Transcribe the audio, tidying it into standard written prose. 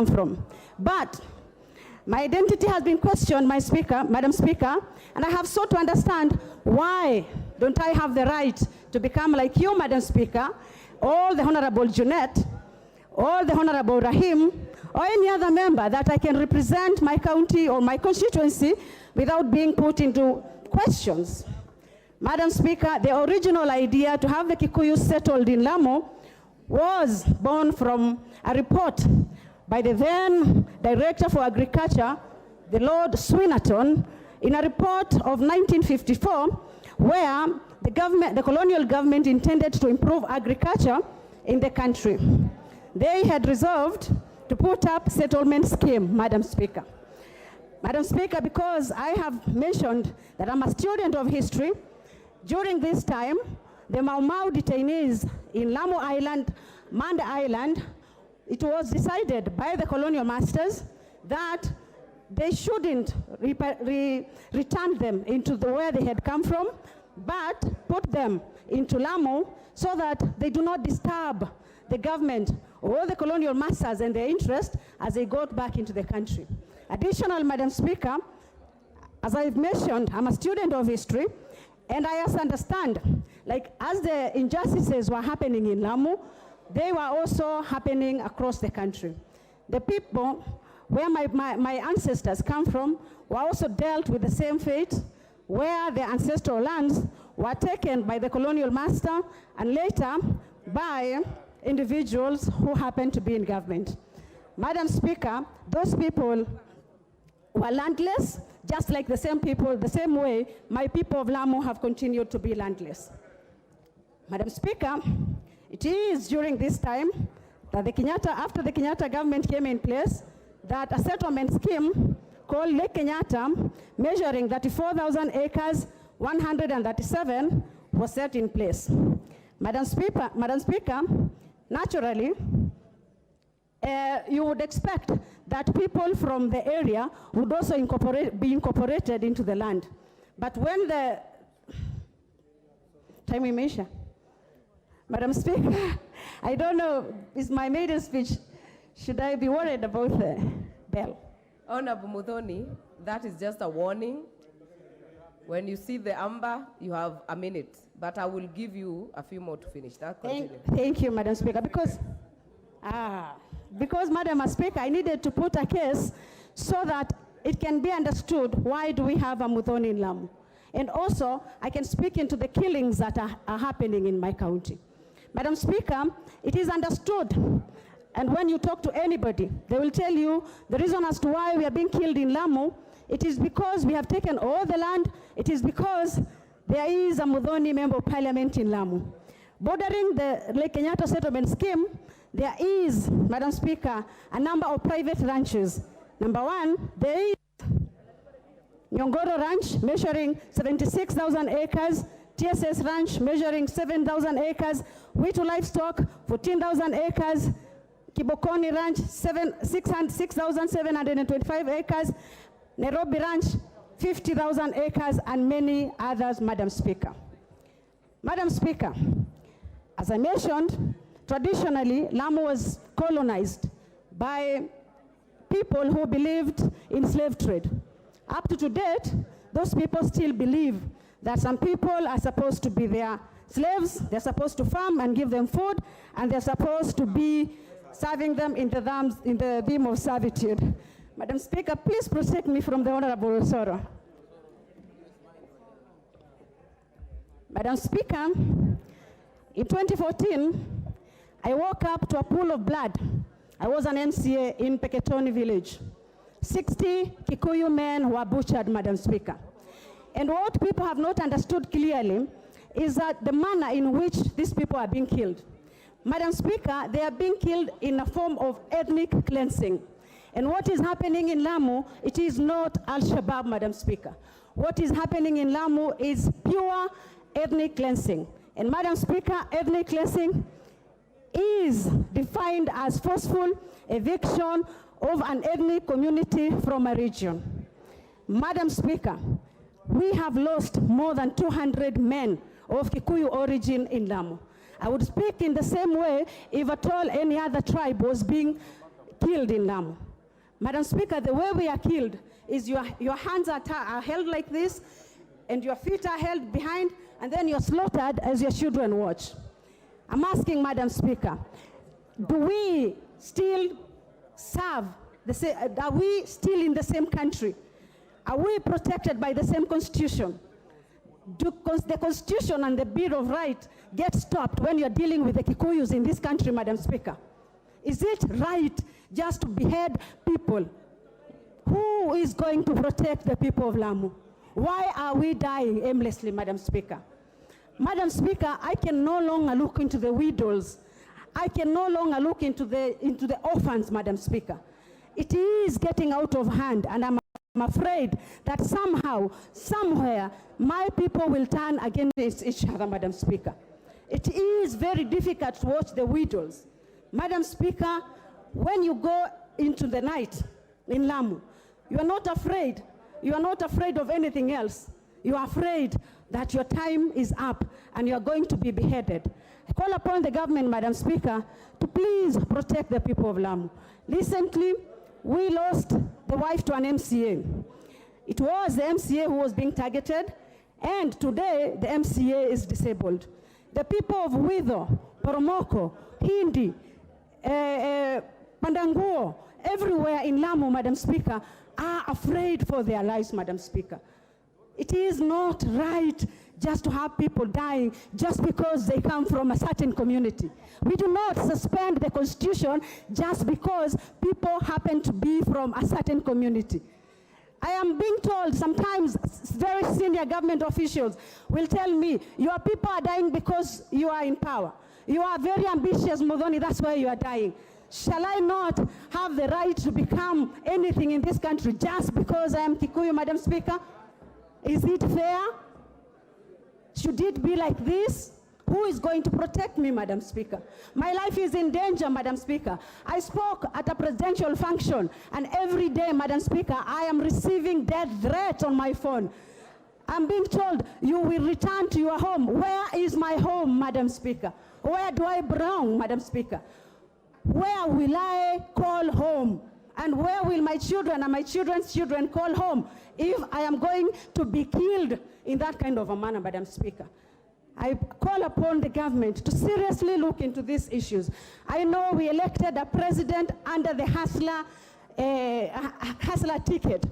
come from. But my identity has been questioned, Madam Speaker, and I have sought to understand why don't I have the right to become like you, Madam Speaker, or the Honorable Junet, or the Honorable Rahim, or any other member that I can represent my county or my constituency without being put into questions. Madam Speaker, the original idea to have the Kikuyus settled in Lamu was born from a report by the then Director for Agriculture, the Lord Swinnerton, in a report of 1954, where the colonial government intended to improve agriculture in the country. They had resolved to put up settlement scheme, Madam Speaker. Madam Speaker, because I have mentioned that I'm a student of history, during this time, the Mau Mau detainees in Lamu Island, Manda Island, it was decided by the colonial masters that they shouldn't return them into where they had come from, but put them into Lamu so that they do not disturb the government or the colonial masters and their interest as they got back into the country. Additionally, Madam Speaker, as I've mentioned, I'm a student of history, and I also understand, like as the injustices were happening in Lamu, they were also happening across the country. The people where my ancestors come from were also dealt with the same fate, where their ancestral lands were taken by the colonial master and later by individuals who happened to be in government. Madam Speaker, those people were landless, just like the same way my people of Lamu have continued to be landless. Madam Speaker, it is during this time that after the Kenyatta government came in place, that a settlement scheme called Lake Kenyatta, measuring 34,000 acres, 137, was set in place. Madam Speaker, naturally, you would expect that people from the area would also be incorporated into the land. But when the time we measure, Madam Speaker, I don't know, is my maiden speech, should I be worried about the bell? Honorable Muthoni, that is just a warning. When you see the amber, you have a minute, but I will give you a few more to finish. Thank you, Madam Speaker, because Madam Speaker, I needed to put a case so that it can be understood why do we have a Muthoni in Lamu. And also, I can speak into the killings that are happening in my county. Madam Speaker, it is understood, and when you talk to anybody, they will tell you the reason as to why we are being killed in Lamu, it is because we have taken all the land, it is because there is a Muthoni member of parliament in Lamu. Bordering the Lake Kenyatta settlement scheme, there is, Madam Speaker, a number of private ranches. Number one, there is Nyongoro Ranch, measuring 76,000 acres, TSS Ranch, measuring 7,000 acres, Witu Livestock, 14,000 acres, Kibokoni Ranch, 6,725 acres, Nairobi Ranch, 50,000 acres, and many others, Madam Speaker. Madam Speaker, as I mentioned, traditionally, Lamu was colonized by people who believed in slave trade. Up to date, those people still believe that some people are supposed to be their slaves, they're supposed to farm and give them food, and they're supposed to be serving them in the theme of servitude. Madam Speaker, please protect me from the Honorable Osoro. Madam Speaker, in 2014, I woke up to a pool of blood. I was an NCA in Peketoni village. 60 Kikuyu men were butchered, Madam Speaker. And what people have not understood clearly is that the manner in which these people are being killed. Madam Speaker, they are being killed in a form of ethnic cleansing. And what is happening in Lamu, it is not Al-Shabaab, Madam Speaker. What is happening in Lamu is pure ethnic cleansing. And Madam Speaker, ethnic cleansing is defined as forceful eviction of an ethnic community from a region. Madam Speaker, we have lost more than 200 men of Kikuyu origin in Lamu. I would speak in the same way if at all any other tribe was being killed in Lamu. Madam Speaker, the way we are killed is your hands are held like this, and your feet are held behind, and then you're slaughtered as your children watch. I'm asking, Madam Speaker, do we still serve are we still in the same country? Are we protected by the same constitution? Do the constitution and the Bill of Rights get stopped when you're dealing with the Kikuyus in this country, Madam Speaker? Is it right just to behead people? Who is going to protect the people of Lamu? Why are we dying aimlessly, Madam Speaker? Madam Speaker, I can no longer look into the widows. I can no longer look into the orphans, Madam Speaker. It is getting out of hand, and I'm afraid that somehow, somewhere, my people will turn against each other, Madam Speaker. It is very difficult to watch the widows. Madam Speaker, when you go into the night in Lamu, you are not afraid. You are not afraid of anything else. You are afraid that your time is up and you are going to be beheaded. I call upon the government, Madam Speaker, to please protect the people of Lamu. Recently, we lost the wife to an MCA. It was the MCA who was being targeted, and today the MCA is disabled. The people of Wido, Poromoko, Hindi, Pandanguo, everywhere in Lamu, Madam Speaker, are afraid for their lives, Madam Speaker. It is not right just to have people dying just because they come from a certain community. We do not suspend the constitution just because people happen to be from a certain community. I am being told sometimes very senior government officials will tell me, your people are dying because you are in power. You are very ambitious, Muthoni, that's why you are dying. Shall I not have the right to become anything in this country just because I am Kikuyu, Madam Speaker? Is it fair? Should it be like this? Who is going to protect me, Madam Speaker? My life is in danger, Madam Speaker. I spoke at a presidential function, and every day, Madam Speaker, I am receiving death threats on my phone. I'm being told, you will return to your home. Where is my home, Madam Speaker? Where do I belong, Madam Speaker? Where will I call home? And where will my children and my children's children call home if I am going to be killed in that kind of a manner, Madam Speaker? I call upon the government to seriously look into these issues. I know we elected a president under the hustler ticket.